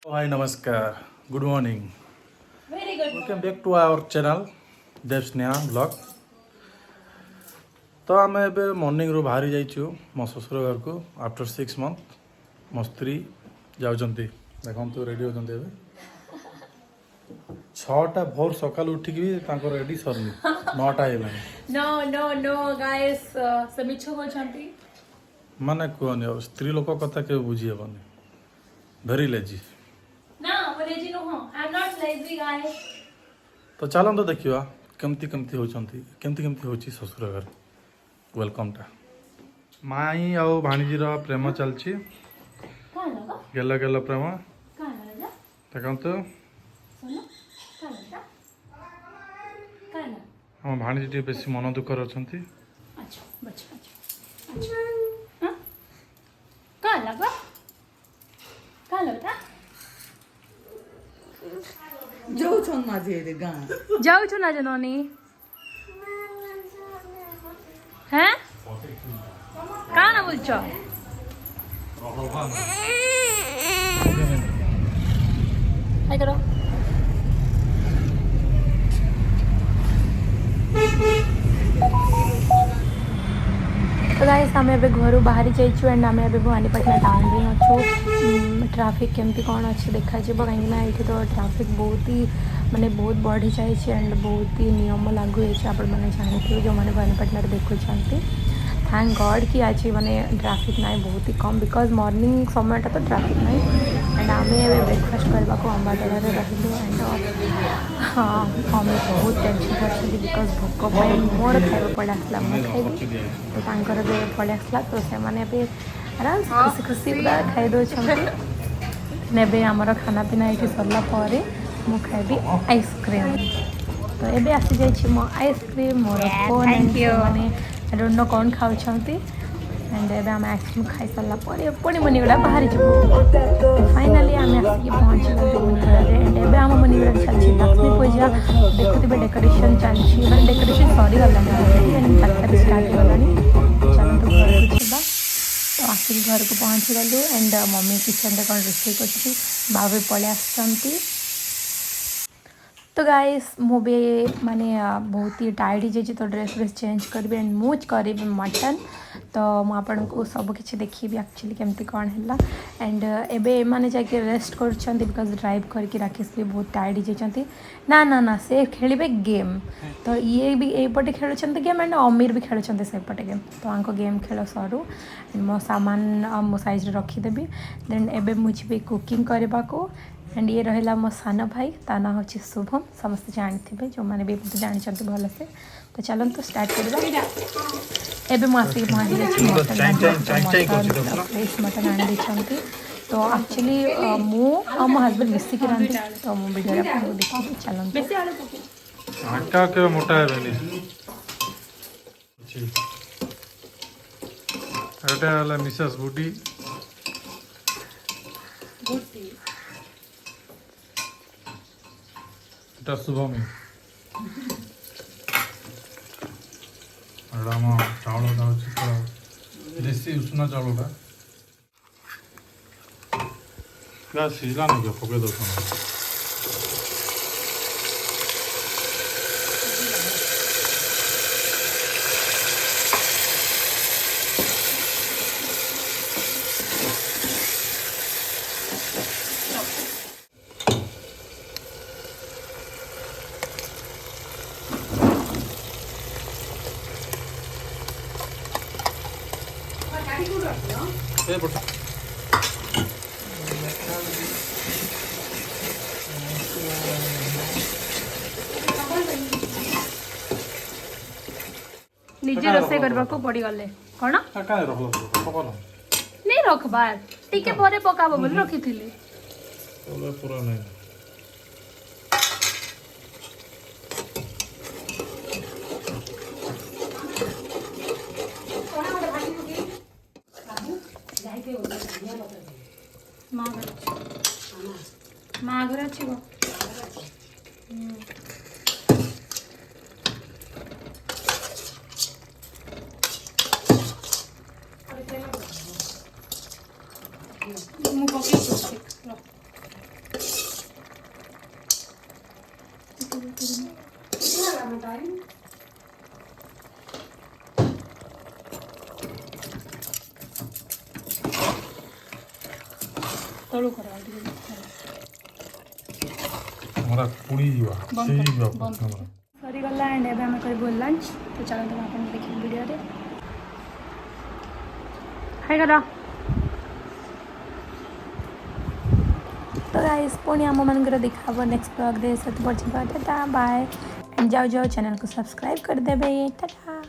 Hi, Namaskar. Good morning. Very good. Welcome back to our channel, Dev Sneha Vlog. तो आम ए morning रू बाहरी जाइछु मो ससुर घर को आफ्टर 6 मंथ मो स्त्री जाउछंती देखंतु रेडी होछंती एबे 6टा भोर सकाल उठिक भी तांको रेडी सरनी 9टा हेलानी No, guys. से मिछ होछंती माने कोनी और स्त्री लोक कथा के बुझी हेबनी भेरी लेजी ना वो lazy no I am not lazy guys तो चलन तो देखिवा केमती होछंती केमती होची ससुर घर वेलकम टा माई आउ भाणीजीर प्रेम चलची का लगा गेला गेला प्रेम का लगा देखंतु सुनो का लगा का लगा हम भाणीजी बेसी मन दुखर अछंती अच्छा अच्छा हां का लगा जाऊछन् माझे गाँ जाऊ छु ना जननी हैं का ना बोलछो हाय करो तो गाइस आम ए घर बाहरी जाइछु एंड आम ए भवानीपाटना टाउन रे अच्छु ट्रैफिक केमती कौन अच्छे देखा कहीं ये तो ट्रैफिक बहुत ही माने बहुत बढ़ी जाइए एंड बहुत ही नियम लागू होइए आपण मैंने जानते जो मैंने भवानीपाटना देखुं थैंक गॉड कि आज माने ट्रैफिक ना बहुत ही कम बिकॉज मॉर्निंग समयटा तो ट्रैफिक ना एंड आम ए ब्रेकफास्ट करने को अंबाडोर रहिलु एंड हाँ आम बहुत टेंशन कर बिकज भोक पाई मोर खाଇବା पड़े आसला मुझे खाइबी तो तांकर भी पड़े आसला तो से माने भी आराम से खुशी खुशी पूरा खाई दौरान ने आमर खाना पीना ये सरला मु खाइबी आइसक्रीम तो ये आसी जाइए मो आइसक्रीम मोर फोन मैंने आई डोंट नो कौन खाऊँगी एंड एवं आम आइसक्रीम खाई सारा पुणी मुनिगुड़ा बाहरी जाऊ फाइनाली आम आसिक पहुँची गलु मुनिगुड़ा एंड एवं आम मुनिगुड़ा चलती लक्ष्मी पूजा देखुवे डेकोरेशन चलती मैं डेकोरेशन सरीगला पार्टी स्टार्ट होगा चलते घर को जावा तो आसिक घर को पहुँची गलु एंड मम्मी किचन रे कौन रोषे कर बाबू पलि आसती तो गाइस मुझे माने बहुत ही टायर्ड हो जाइए तो ड्रेस चेंज करी एंड मुझ करी मटन तो मुझे सब किसी देखी एक्चुअली केमती कौन है एंड एबे माने जाके रेस्ट कर बिकज ड्राइव करके राकेश भी बहुत टायर्ड हो जाती ना ना ना से खेलिए गेम तो ये भी एपटे खेलुंट गेम एंड अमीर भी खेलुंट सेपटे गेम तो आंको गेम खेल सरू एंड मो सामान मो साइज रखीदेवी देन एबे मुझे कुकिंग करने को एंड ये रहा मो सान भाई ता ना हूँ शुभम समस्त जानते जो मैंने भी जानते भल से तो चलते स्टार्ट करवा एवं मुझे फ्रेश मटन आनी तो एक्चुअली मो हजबैंड मिसिक रांधि तो मो वीडियो आपको देखिए चलते आटा के मोटा है एटा वाला मिसेस बूटी এটা শুভমি আর আমার চাউলটা হচ্ছে তো দেশি উষ্ণ চাউলটা প্লাস সিজলা নাকি পকে দেবো निजे रोसे करबा को पड़ी गले कोन काहे रखलो पकलो नहीं रखबार टिके परे पकाबो बोल रखिथिली ओले पूरा नहीं माँ घर अच्छी गो ମୁଁ ପକେଇ तलू कर और ଟିକେ हमरा पुड़ी जीवा से जीवा हमरा सरी गला एंड एबे हम करबो लंच तो चलो तुम अपन देखिए वीडियो रे हाय करा तो गाइस पुणी आम मन देखा नेक्स्ट ब्लॉग दे सत पड़े टाटा बाय एंड जाओ जाओ चैनल को सब्सक्राइब कर देबे टाटा।